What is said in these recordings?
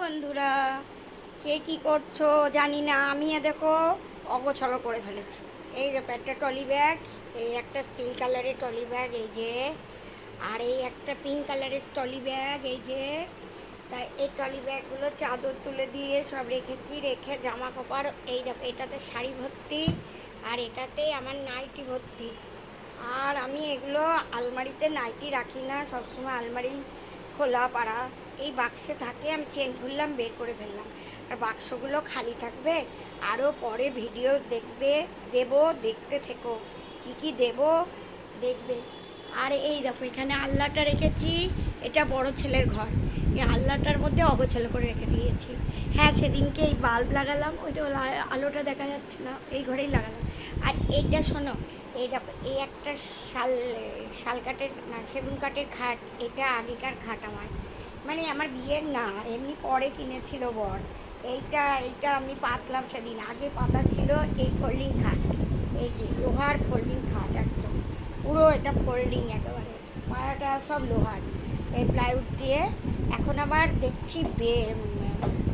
বন্ধুরা, কে কি করছো জানি না, আমি দেখো অগোছালো করে ফেলেছি। এই দেখো একটা ট্রলি ব্যাগ, এই একটা স্টিল কালারের ট্রলি ব্যাগ, এই যে, আর এই একটা পিঙ্ক কালারের ট্রলি ব্যাগ, এই যে। তাই এই ট্রলি ব্যাগগুলো চাদর তুলে দিয়ে সব রেখেছি, রেখে জামা কাপড়, এই দেখো এটাতে শাড়ি ভর্তি, আর এটাতে আমার নাইটি ভর্তি। আর আমি এগুলো আলমারিতে নাইটি রাখি না, সবসময় আলমারি খোলা পাড়া এই বাক্সে থাকে। আমি চেন খুললাম, বের করে ফেললাম, আর বাক্সগুলো খালি থাকবে। আরও পরে ভিডিও দেখতে থেকো, কি কি দেব দেখবে। আর এই দেখো এখানে আলনাটা রেখেছি, এটা বড় ছেলের ঘর। এই আলনাটার মধ্যে অগোছালো করে রেখে দিয়েছি। হ্যাঁ, সেদিনকে এই বাল্ব লাগালাম, ওই তো আলোটা দেখা যাচ্ছে না, এই ঘরেই লাগালাম। আর এইটা শোনো, এই দেখো এই একটা শাল কাঠের না সেগুন কাঠের খাট, এটা আগেকার খাট আমার, মানে আমার বিয়ের না, এমনি পরে কিনেছিল বর। এইটা আমি পাতলাম সেদিন, আগে পাতা ছিল এই ফোল্ডিং খাট, এই যে লোহার ফোল্ডিং খাট, একদম পুরো এটা ফোল্ডিং একেবারে, পায়াটা সব লোহার, এই প্লাইউড দিয়ে। এখন আবার দেখছি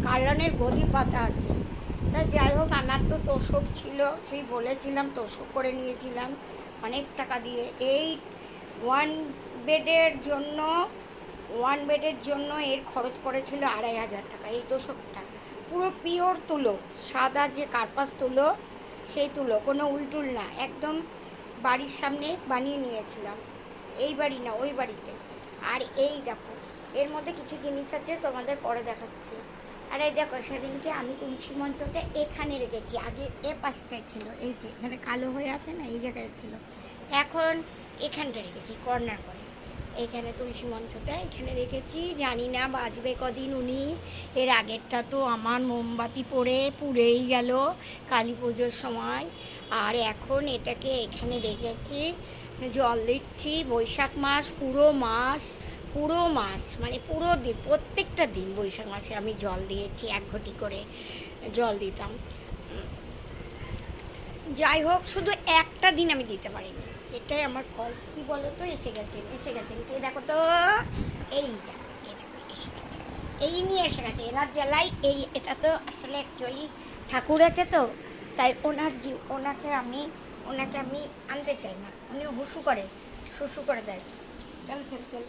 কার্লনের গদি পাতা আছে। তা যাই হোক, আমার তো তোষক ছিল, সেই বলেছিলাম তোষক করে নিয়েছিলাম অনেক টাকা দিয়ে। এই ওয়ান বেডের জন্য এর খরচ পড়েছিল 2500 টাকা। এই তোষকটা পুরো পিওর তুলো, সাদা যে কার্পাস তুলো, সেই তুলো, কোনো উল্টুল না, একদম বাড়ির সামনে বানিয়ে নিয়েছিলাম, এই বাড়ি না ওই বাড়িতে। আর এই দেখো এর মধ্যে কিছু জিনিস আছে, তোমাদের পরে দেখাচ্ছি। আর এই দেখো সেদিনকে আমি তুলসী মঞ্চটা এখানে রেখেছি, আগে এ পাশটায় ছিল, এই যে এখানে কালো হয়ে আছে না, এই জায়গায় ছিল, এখন এখানটা রেখেছি কর্নার করে। এইখানে তুলসী মঞ্চটা এখানে রেখেছি, জানি না বাজবে কদিন উনি। এর আগেরটা তো আমার মোমবাতি পুড়েই গেল কালী পুজোর সময়। আর এখন এটাকে এখানে রেখেছি, জল দিচ্ছি। বৈশাখ মাস পুরো মাস মানে পুরো দিন, প্রত্যেকটা দিন বৈশাখ মাসে আমি জল দিয়েছি, 1 ঘটি করে জল দিতাম। যাই হোক, শুধু একটা দিন আমি দিতে পারিনি, এটাই আমার ফল। কি বলো তো, এসে গেছেন কে দেখো তো, এই দেখো এসে গেছে, এই নিয়ে এসে গেছে এনার জ্বালাই। এটা তো আসলে অ্যাকচুয়ালি ঠাকুর আছে তো, তাই ওনাকে আমি আনতে চাই না, উনি হুসু করে দেয়। চলো।